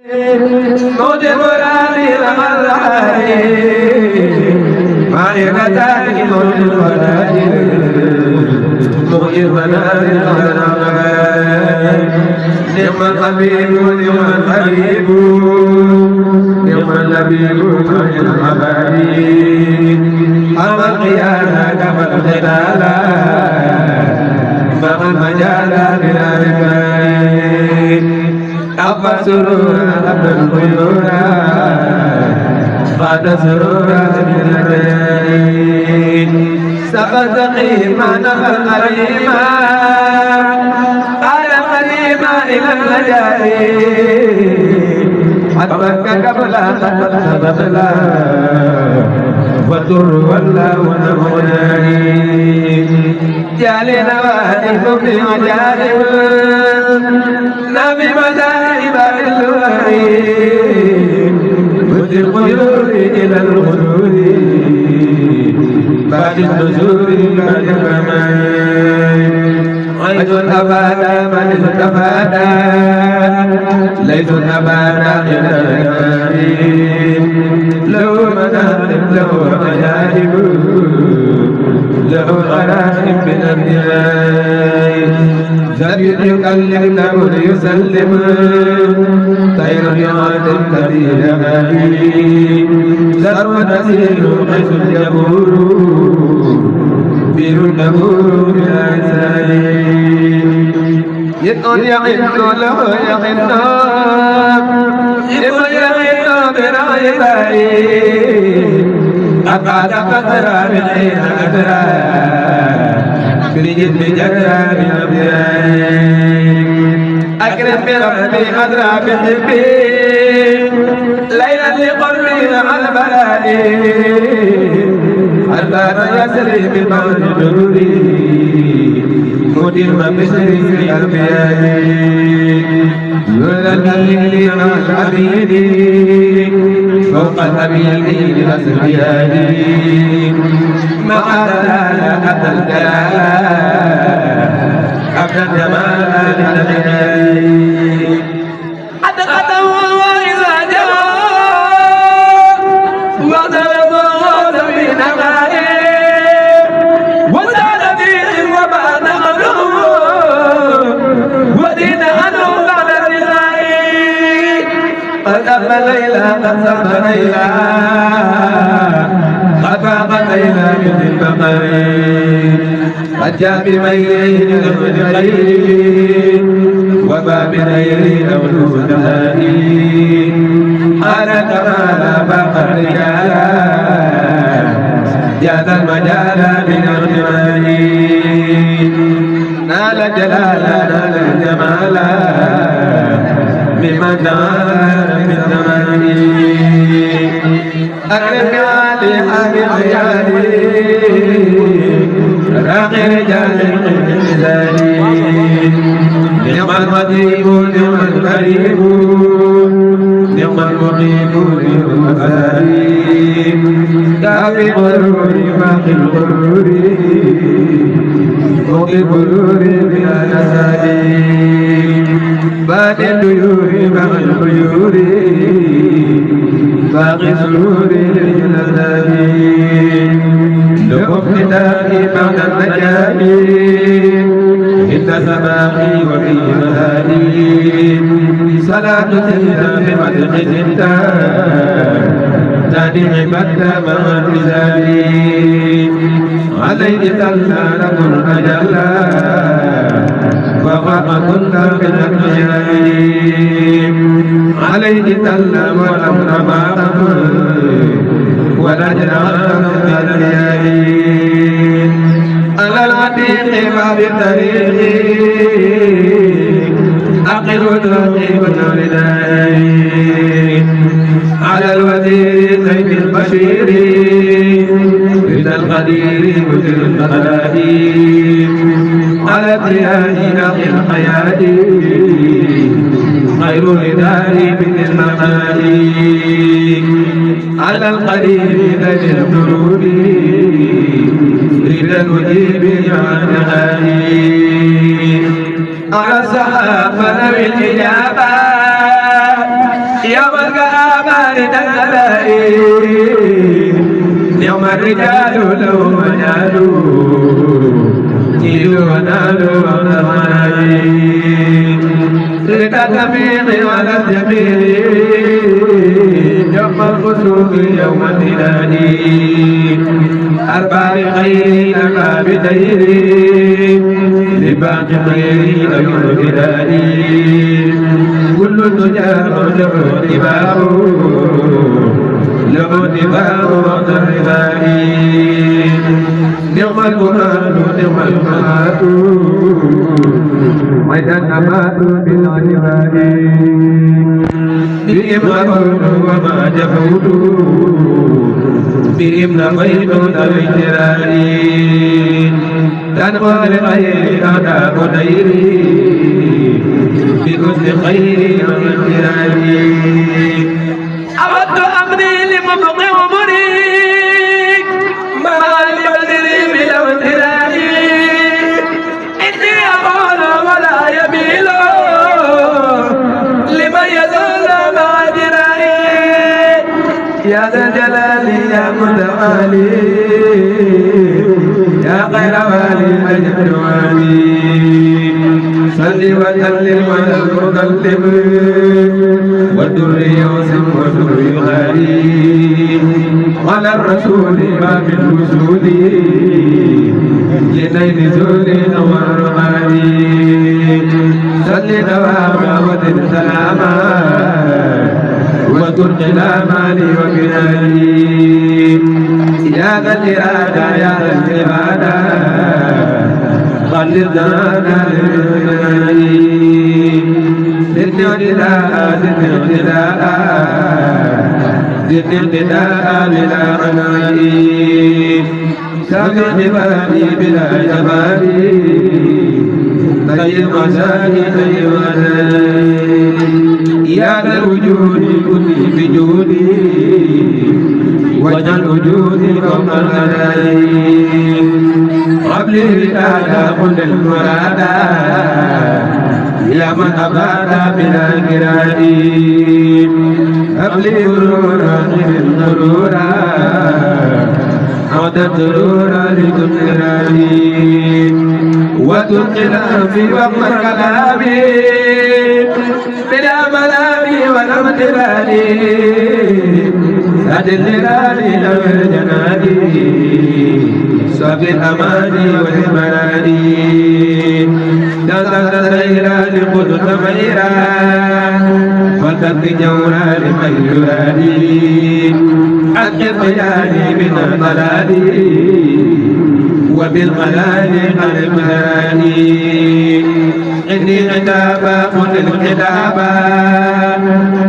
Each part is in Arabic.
موجب رامي الغرائي ما يغتاني موجب رامي موجب رامي الغرائي نعم الحبيب نعم الحبيب نعم الحبيب خير الحبيب أما القيادة كما القتالة فما المجال بلا ركائي أبا سرورا أبا الخيورا بعد سرورا من الدين سقط قيما نفى القريما قال القريما إلى النجائي حبك قبل قبل وتر ولا ونموناني جال نوادي في مجالب نبي مذاهب الوعيد خذ الخيور إلى الخيور بعد النزول بعد الكمال عيد أبانا من استفادا ليس أبانا إلى الكريم له مناقب له مجالب له غرائب من النهاية زبير يكلم له ليسلم طير يعادل كثير غريب ذر تسير قيس الجبور بير النبور بلا سليم يكون يعد له يعد يكون يعد برعيته أقعد قدرا بالعين قدرا برجل بجرا بالأبيان أكرم بربي أدرى بحبي ليلا لقربي على بلادي الباب يسري بالموت جروري مدير مبشري في الأربيان ذل الليل مع العبيد فوق الأبيين الأسريان مع دلالة أتى الجلال أبدى الجمال للغنائي أدخله إذا جاء وضرب في نغائي وزاد فيه وما نغلو ودين عنه بعد الرغائي قد أبى ليلى قد سب ليلى قد فاق ليلى من البقر قد جاء بميله الغير وباب غيره أولود هادي قال كمال باق الرجال جاز المجال من الغمام نال جلالا نال جمالا ممن نال من الزمان أكرم علي حامي خيالي راقي رجال المثالي نعم المجيب نعم الكريم نعم المقيم نعم الكريم كافي غرور باقي الغرور مقي غرور بلا نسالي باد الديور باقي الخيور باقي سرور للجنازين لكم كتابي بعد النجاة عند سماحي وفي مهادي صلاة سيدة في مدح زندا تاني عبادة مع الرسالين عليه صلى لكم أجلا وقام كل من الخيالين عليه صلى والأمر معه ونجل من الليالين على العتيق باب الطريق أقل وتوقيف الرداء على الوزير سيف البشير رضا القدير وزير الخلائق على الضياء ناقي الحياة خير رداء من المخاليق على القريب ذي القلوب رضا المجيب عن غالي على الصحابة ذوي الإجابة يا من كأمار الدلائل يوم الرجال لو مجالوا جيلوا ونالوا والمنايين لك الجميع على الجميع يوم الخسوف يوم الهلال أربع خير ما بدير لباقي خير يوم الهلال كل تجار له اتباع له اتباع وقت الربال نعم القرآن نعم القرآن وإذا النبات بالعجبان بهم غفرت وما جفوت بهم لقيت الاجتران تنقل الخير أداء خيري بكل خير واجتران أود أمري لمبقي عمري ما لبدري بلا امتنان إني أقول ولا يميل لمن يزول مع جناني يا ذا الجلال يا متعالي يا خير والي أجر والي صل وسلم على المكلم والدر يوسف والدر يغالي على الرسول ما من وجود لنيل زول والرماني صل دواما ودر سلاما واذكر كلاماني وبناني يا ذا الإرادة يا ذا العبادة خلد لنا زدني اقتداء زدني اقتداء زدني اقتداء بلا عناء سامع عبادي بلا جمالي طيب مساني طيب مساني يا ذا الوجود كن بجودي واجعل وجودي فوق الغنائم قبل الرسالة قل المرادا يا من أباد بلا كرائم قبل غرورا غرورا عود الضرورة لكل رائم وتلقنا في وقت الكلام بلا ملام ولا امتثال سد الهلال لو الجنادي صافي الأماني والمراني نزلت سيرا لقدس ميرا فتت جورا لمن يراني أكد خيالي من الضلال وبالغلال قلب هاني إني عتابا قل الكتابا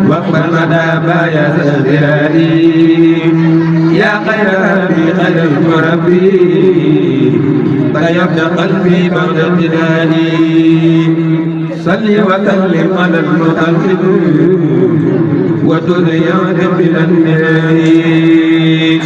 واقبل مدابا يا سهراني يا خير ربي خلفت ربي طيبت قلبي بعد امتناني صل وسلم على المطلب وذريات بلا انتهاء